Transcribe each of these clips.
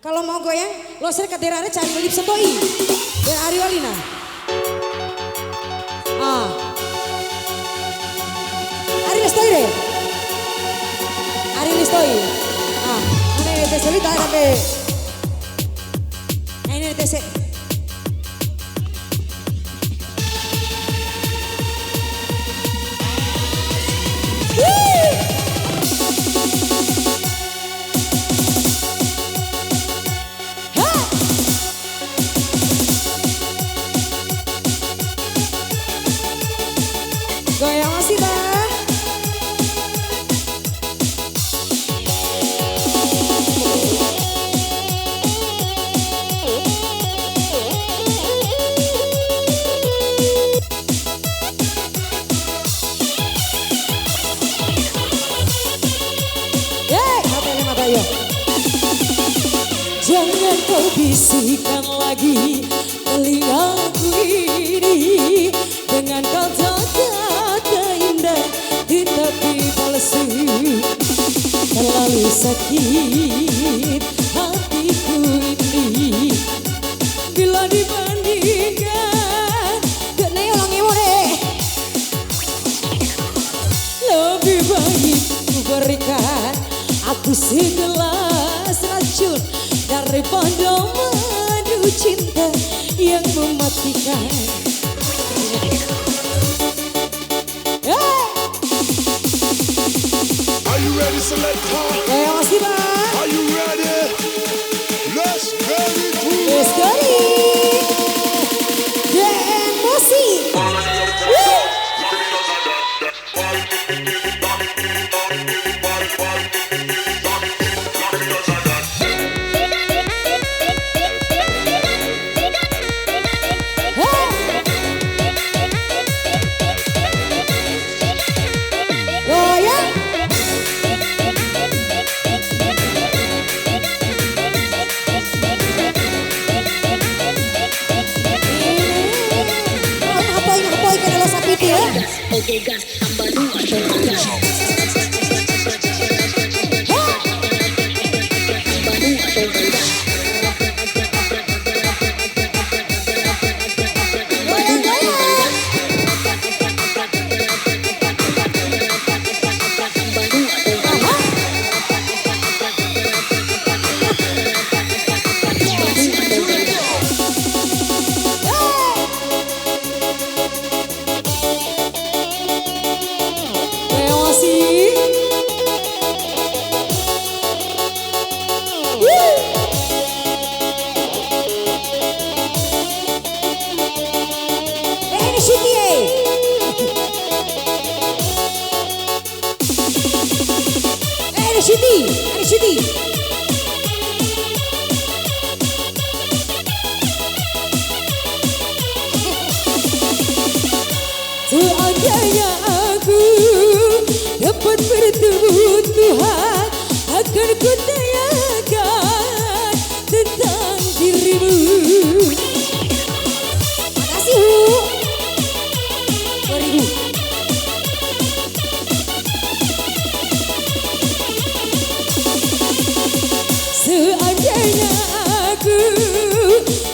Kalau mau goyang, lo sering ke daerahnya cari lip setoi. Dan Ariolina. Ari Lestoi deh. Ari Lestoi. Ini TC Lita tapi. Nah ini TC. Goyang masih bang. Jangan kau bisikan lagi telingaku ini dengan kata-kata indah tetapi palsu. Terlalu sakit hatiku ini bila dibandingkan kena ulangi deh. Lebih baik ku berikan aku segelas racun daripada madu cinta yang mematikan. Are you ready, selector? Goyang masih bang. Are you ready? Let's get it. Let's go. Emosi. Oke gas, tambah dua tambah gas. Tambah dua tambah gas. Ada Siti. Seandainya aku dapat bertemu Tuhan, akan ku tanyakan tentang dirimu. Makasih Hu. 2000. Seandainya aku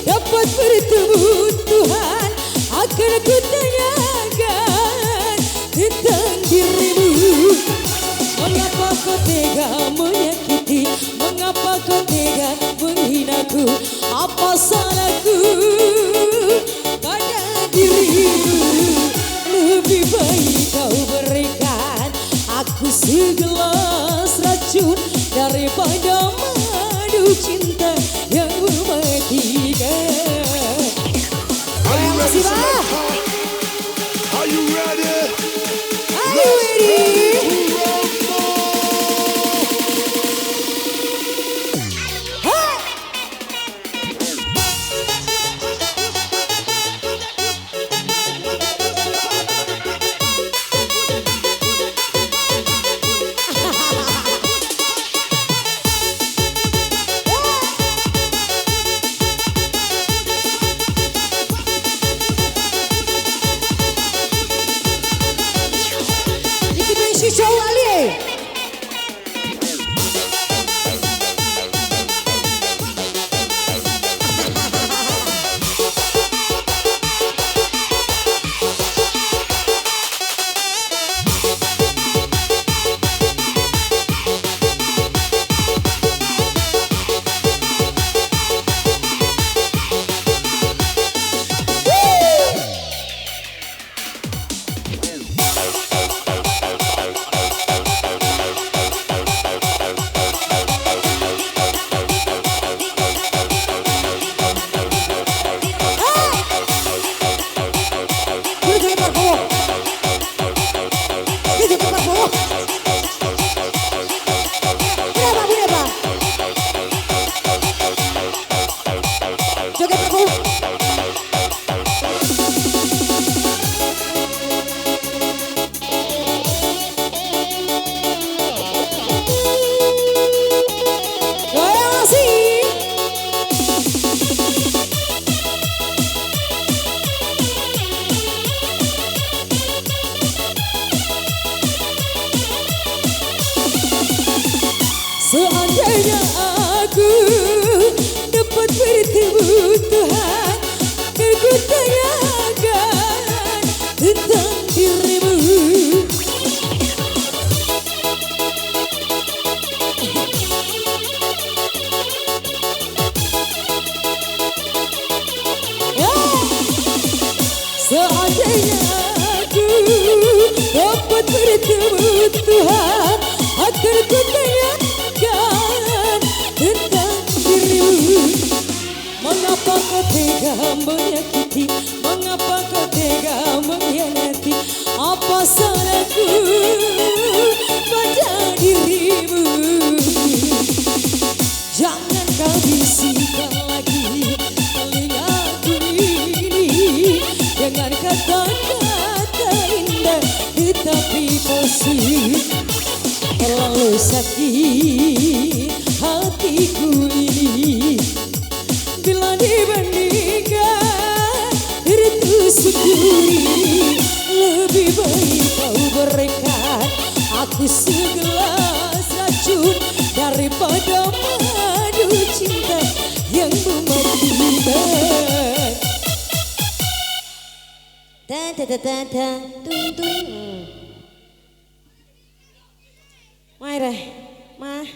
dapat bertemu Tuhan, akan aku tanyakan tentang dirimu. Mengapa kau tega menyakiti, mengapa kau tega menghinaku, apa salahku pada dirimu. Lebih baik kau berikan aku segelas racun daripada madu cinta yang mematikan. Are you ready, Masih bang? selector? Are you ready? Are you ready? dapat bertemu Tuhan akan ku tanyakan tentang dirimu. Mengapa kau tega menyakiti, mengapa kau tega mengkhianati, apa salahku pada dirimu. Jangan kau bisikkan lagi telingaku ini dengan kata-kata indah tetapi palsu. Terlalu sakit hatiku ini bila dibandingkan itu syukuri. Lebih baik kau berikan aku segelas racun daripada madu cinta yang mematikan. Da da da da da tung tung. Mai rồi, ma.